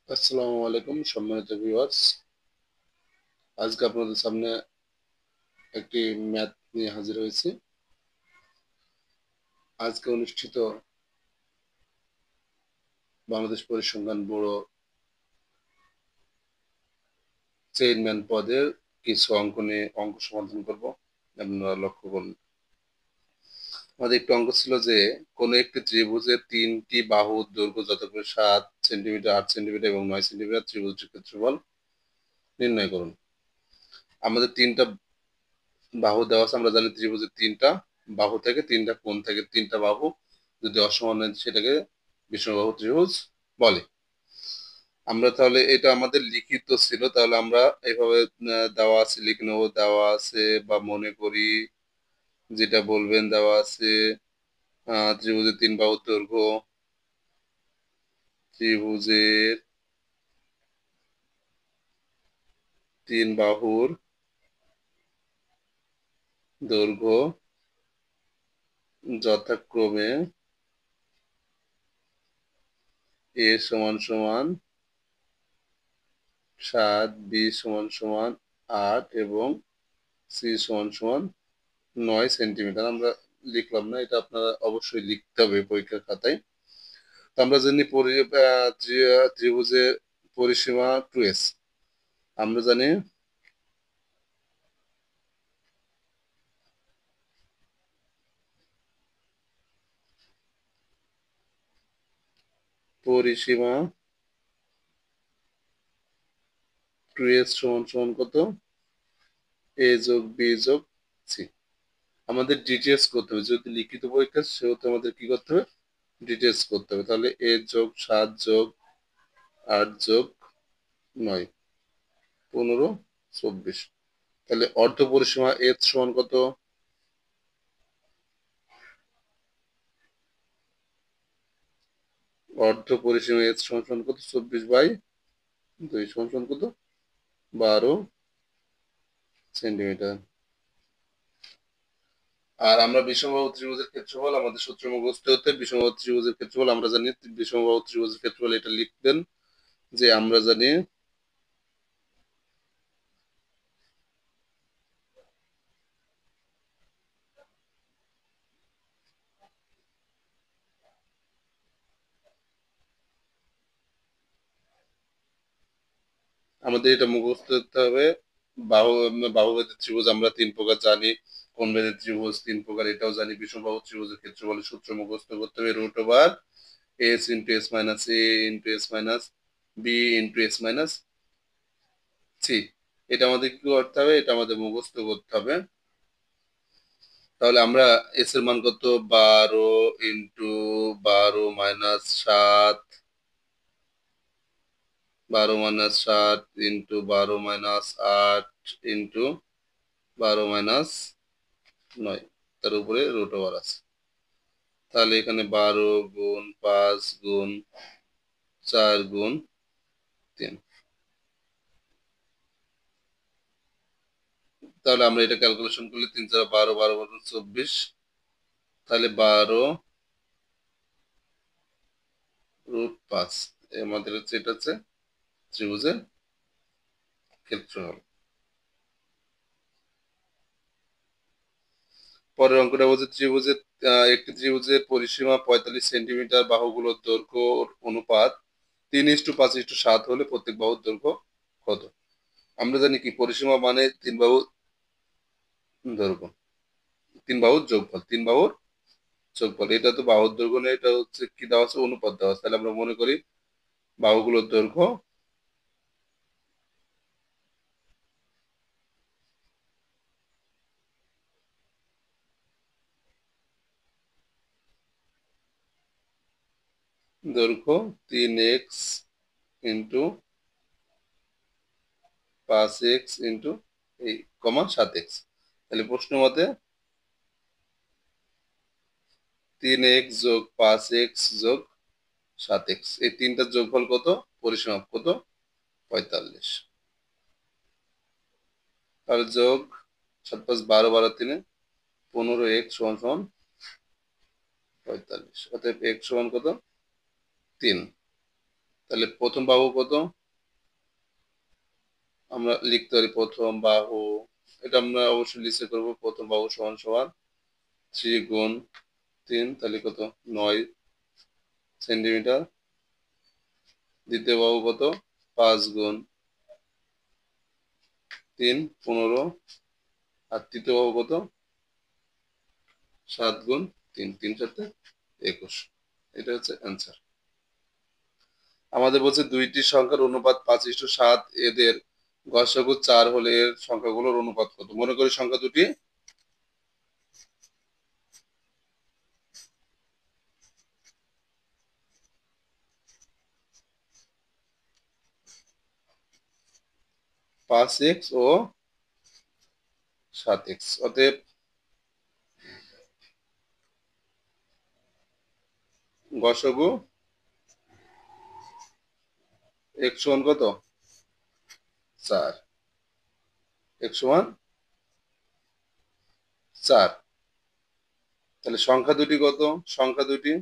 আসসালামু আলাইকুম সম্মানিত ভিউয়ার্স। আজকে আপনাদের সামনে একটি ম্যাথ নিয়ে হাজির হয়েছি। আজকে অনুষ্ঠিত বাংলাদেশ পরিসংখ্যান ব্যুরো চেয়ারম্যান পদের কিছু অঙ্ক নিয়ে অঙ্ক সমাধান করব। আপনারা লক্ষ্য করুন, আমাদের একটি অঙ্ক ছিল যে কোনো একটি ত্রিভুজের তিনটি বাহুর দৈর্ঘ্য যথাক্রমে 7 সেন্টিমিটার, 8 সেন্টিমিটার এবং 9 সেন্টিমিটার। ত্রিভুজটির ক্ষেত্রফল নির্ণয় করুন। আমাদের তিনটা বাহু দেওয়া আছে। আমরা জানি ত্রিভুজের তিনটা বাহু থেকে, তিনটা কোণ থেকে, তিনটা বাহু যদি অসমান হয় সেটাকে বিষমবাহু ত্রিভুজ বলে। আমরা তাহলে এটা আমাদের লিখিত ছিল, তাহলে আমরা এইভাবে দেওয়া আছে লিখে নেবো। দেওয়া আছে বা মনে করি যেটা বলবেন, দেওয়া আছে ত্রিভুজের তিন বাহুর দৈর্ঘ্য, ত্রিভুজের তিন বাহুর দৈর্ঘ্য যথাক্রমে এ সমান সমান 7, বি সমান সমান 8 এবং সি সমান সমান 9 সেন্টিমিটার। আমরা লিখলাম না, এটা আপনারা অবশ্যই লিখতে হবে পরীক্ষার খাতায়। তো আমরা জানি ত্রিভুজের পরিসীমা 2s। আমরা জানি পরিসীমা 2s সমান সমান কত? a যোগ b যোগ c। আমাদের ডিটেলস করতে হবে, যেহেতু লিখিত পরীক্ষা সেহেতু আমাদের কি করতে হবে? ডিটেলস করতে হবে। তাহলে a যোগ 7 যোগ 8 যোগ 9, 15, 24। তাহলে অর্ধ পরিসীমা h সমান কত? অর্ধ পরিসীমা h সমান সমান কত? 24/2 সমান সমান কত? 12 সেন্টিমিটার। আর আমরা বিষমবাহু ত্রিভুজের ক্ষেত্রফল আমাদের সূত্র মুখস্থ হতে। বিষমবাহু ত্রিভুজের ক্ষেত্রফল আমরা জানি, বিষমবাহু ত্রিভুজের ক্ষেত্রফল এটা লিখবেন যে আমরা জানি আমাদের এটা মুখস্থ করতে হবে। বাহু বাহুভেদের ত্রিভুজ আমরা তিন প্রকার জানি, কোণ ভেদের ত্রিভুজ তিন প্রকার এটাও জানি। বিষমবাহু ত্রিভুজের ক্ষেত্রফলের সূত্র মুখস্থ করতে হবে, √ওভার S into S minus A into S minus B into S minus C. এটা আমাদের কি করতে হবে? এটা আমাদের মুখস্থ করতে হবে। তাহলে আমরা এস এর মান কত? 12 ইন্টু 12 - 7, 12 - 7 ইন্টু 12 - 8 ইন্টু 12 - 9, তার উপরে √ওভার আছে। তাহলে এখানে 12 × 5 × 4 × 3। তাহলে আমরা এটা ক্যালকুলেশন করলে 3 × 4 = 12, 12 × 24। তাহলে 12√5 আমাদের হচ্ছে, এটা হচ্ছে ত্রিভুজের ক্ষেত্রফল। পরের অঙ্কটা বলছে একটি ত্রিভুজের পরিসীমা 45 সেন্টিমিটার, বাহুগুলোর দৈর্ঘ্য অনুপাত 3:5:7 হলে প্রত্যেক বাহুর দৈর্ঘ্য কত? আমরা জানি কি পরিসীমা মানে তিন বাহুর দৈর্ঘ্য, তিন বাহুর যোগফল, তিন বাহুর যোগফল। এটা তো বাহুর দৈর্ঘ্য নেই, এটা হচ্ছে কি দেওয়া আছে? অনুপাত দেওয়া আছে। তাহলে আমরা মনে করি বাহুগুলোর দৈর্ঘ্য দৈর্ঘ্য 3x ইন্টু 5x ইন্টু এই 7x। তাহলে প্রশ্ন মতে 3x যোগ 5x যোগ 7x, এই তিনটার যোগফল কত? পরিসীমা কত? 45। তাহলে যোগ 7 + 5 = 12, 12 × 3 = 15x সমান সমান 45। অতএব x সমান কত? 3। তাহলে প্রথম বাহু কত? আমরা লিখতে পারি প্রথম বাহু, এটা আমরা অবশ্যই লিখে করবো। প্রথম বাহু সমান সমান 3 গুণ 3, তাহলে কত? 9 সেন্টিমিটার। দ্বিতীয় বাহু কত? 5 গুণ 3, 15। আর তৃতীয় বাহু কত? 7 গুণ 3, 3 7 21। এটা হচ্ছে অ্যান্সার। আমাদের বলছে দুইটি সংখ্যার অনুপাত 5:7, এদের গসাগু 4 হলে এর সংখ্যাগুলোর অনুপাত কত? মনে করি সংখ্যা দুটি 5x ও 7x। অতএব গসাগু x সমান কত? 4। x সমান 4। তাহলে সংখ্যা দুটি কত? সংখ্যা দুটি,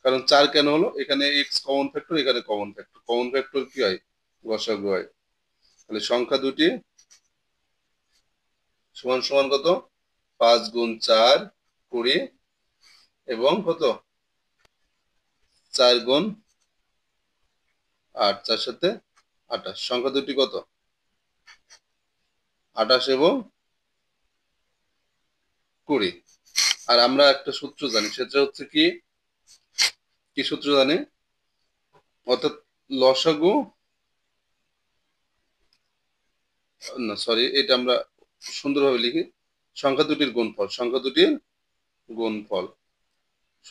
কারণ 4 কেন হলো? এখানে x কমন ফ্যাক্টর, এখানে কমন ফ্যাক্টর। কমন ফ্যাক্টর কি হয়? গসাগু হয়। তাহলে সংখ্যা দুটি সমান সমান কত? 5 গুণ 4 20, এবং কত? 4 গুণ 8, 4 সাথে 28। সংখ্যা দুটি কত? 28 এবং 20। আর আমরা একটা সূত্র জানি, সেটা হচ্ছে কি, কি সূত্র জানি? অর্থাৎ লসাগু, না সরি, এটা আমরা সুন্দরভাবে লিখি। সংখ্যা দুটির গুণফল, সংখ্যা দুটির গুণফল,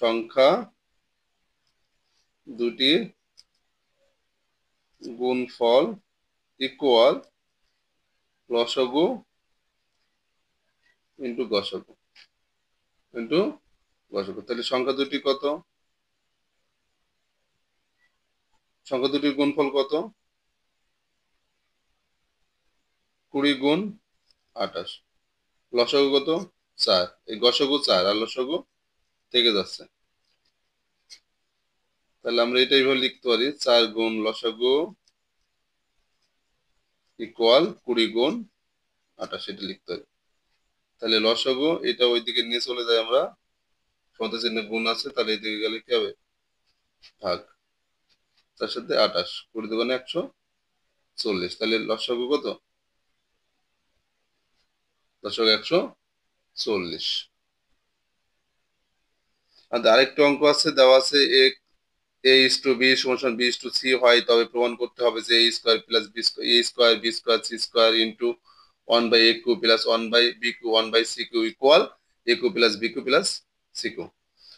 সংখ্যা দুটির গুণফল ইকুয়াল লসাগু ইন্টু গসাগু ইন্টু গসাগু। তাহলে সংখ্যা দুটি কত? সংখ্যা দুটির গুণফল কত? 20 গুণ 28। লসাগু কত? 4। এই গসাগু 4 আর লসাগু থেকে যাচ্ছে। তাহলে আমরা এটা এইভাবে লিখতে পারি, 4 গুণ লসাগু ইকুয়াল 20 গুণ 28, এটা লিখতে পারি। তাহলে লসাগু এটা ওইদিকে নিয়ে চলে যায়, আমরা সমতা চিহ্নে গুণ আছে, তাহলে এদিকে গেলে কি হবে? ভাগ। তার সাথে 28, 20 দোকানে 140। তাহলে লসাগু কত? লসাগু 140। আর আরেকটা অঙ্ক আছে, দেওয়া আছে এ ইস টু বি সমান সমান বি ইস টু সি হয়, তবে প্রমাণ করতে হবে যে A square plus B square, A square B square C square into 1/a cube plus 1/b cube 1/c cube equal a cube plus b cube plus c cube.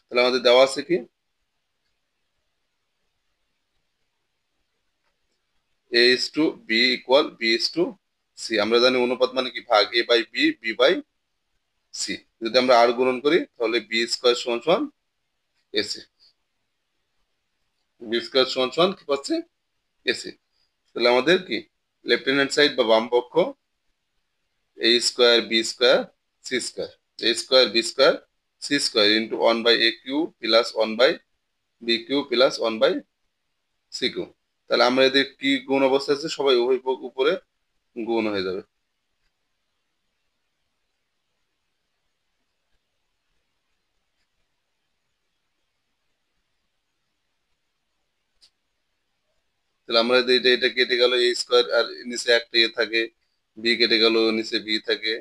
তাহলে আমাদের দেওয়া আছে কি, a is to B equal B is to C. আমরা জানি অনুপাত মানে কি, ভাগ, a by B, B by C. যদি আমরা আর গুণন করি তাহলে বি স্কোয়ার সমান সমান এসি। বি স্কোয়ার সমান সমান কি পাচ্ছি? এসি। তাহলে আমাদের কি, লেফট হ্যান্ড সাইড বা বাম পক্ষ A square B square C square, A square B square C square into 1/a cube plus 1/b cube plus 1/c cube. তাহলে আমরা এদের কি গুণ অবস্থা আছে, সবাই উভয় উপরে গুণ হয়ে যাবে। তাহলে আমরা যদি এটা এটা কেটে গেল, এ স্কোয়ার আর নিচে একটা এ থাকে, বি কেটে গেল, নিচে বি থাকে,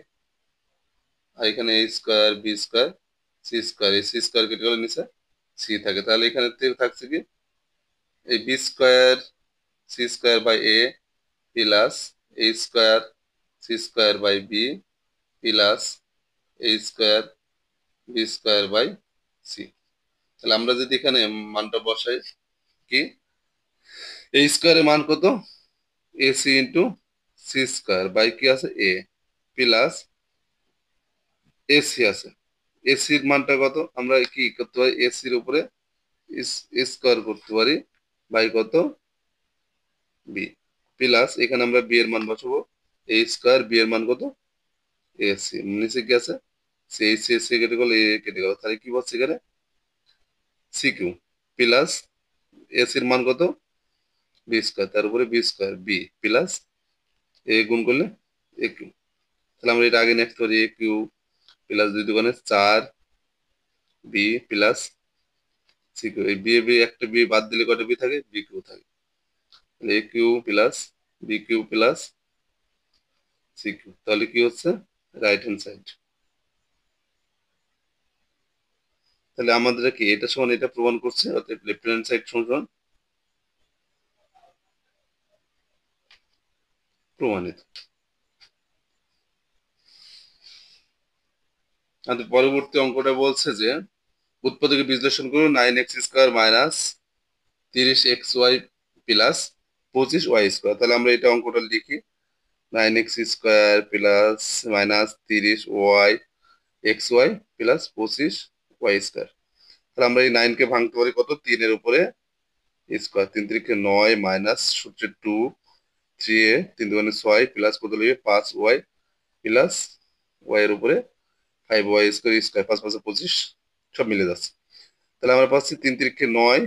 আর এখানে A square B square C square, এই সি স্কোয়ার কেটে গেল, নিচে সি থাকে। তাহলে এখানে থাকছে কি, এই b square C square by a plus a square C square by b plus a square B square by c. তাহলে আমরা যদি এখানে মানটা বসাই, কি, এ স্কোয়ারের মান কত? A c into c square by কি আছে, এ প্লাস এসি আছে। এসির মানটা কত? আমরা কি করতে পারি, এসির উপরে স্কোয়ার করতে পারি বাই কত, বি, প্লাস এখানে আমরা বি এর মান বসাবো, এ স্কোয়ার, বি এর মান কত, এসি। নিচে কি আছে, সি, সি সি কেটে গেল, এ কেটে গেল, তাহলে কি বলছে এখানে, সি কিউ। প্লাস এসির মান কত, বি স্কোয়ার, তার উপরে বি স্কোয়ার বি প্লাস এ গুণ করলে এ কিউ। তাহলে আমরা এটা আগে নেক্সট করি, A cube plus 2 × 4 B plus C cube. এই বি বি একটা বি বাদ দিলে কটা বি থাকে, বি কিউ থাকে। তাহলে A cube plus B cube plus C cube, তাহলে কি হচ্ছে, রাইট হ্যান্ড সাইড। তাহলে আমাদের কি এটা সমান এটা প্রমাণ করছে, অর্থাৎ লেফট হ্যান্ড সাইড সমান প্রমাণিত। আমাদের পরবর্তী অঙ্কটা বলছে যে উৎপাদকে বিশ্লেষণ করুন, 9x² minus 30xy plus 25y²। তাহলে আমরা এটা অঙ্কটা লিখি, 9x² plus minus 30y plus 25y²। তাহলে আমরা এই 9 কে ভাঙতে পারি কত, 3 এর উপরে স্কোয়ার, 3×3 = 9 মাইনাস সূত্রে 2 3 এ 3×2 = 6 প্লাস কত লিখবে 5y প্লাস y এর উপরে 5y² 5×5 = 25, সব মিলে যাচ্ছে। তাহলে আমরা পাচ্ছি 3×3 = 9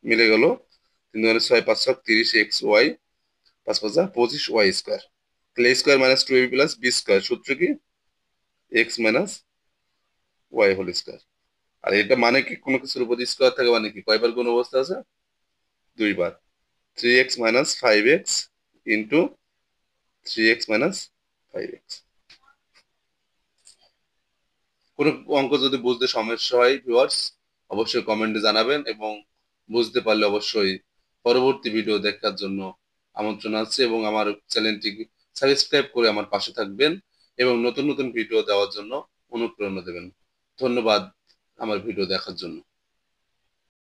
মিলে গেল, 3×6 5 = 30xy 5×5 = 25y²। তাহলে a square minus 2ab plus B square, সূত্র কি, X minus Y whole square. আর এটা মানে কি, কোনো কিছুর উপর স্কোয়ার থাকে মানে কি, কয়বার কোন অবস্থা আছে, 2বার। 3x - 5x into 3x - 5x। কোনো অঙ্ক যদি বুঝতে সমস্যা হয় ভিউয়ার্স, অবশ্যই কমেন্টে জানাবেন, এবং বুঝতে পারলে অবশ্যই পরবর্তী ভিডিও দেখার জন্য আমন্ত্রণ আছে, এবং আমার চ্যানেলটি সাবস্ক্রাইব করে আমার পাশে থাকবেন এবং নতুন নতুন ভিডিও দেওয়ার জন্য অনুপ্রেরণা দেবেন। ধন্যবাদ আমার ভিডিও দেখার জন্য।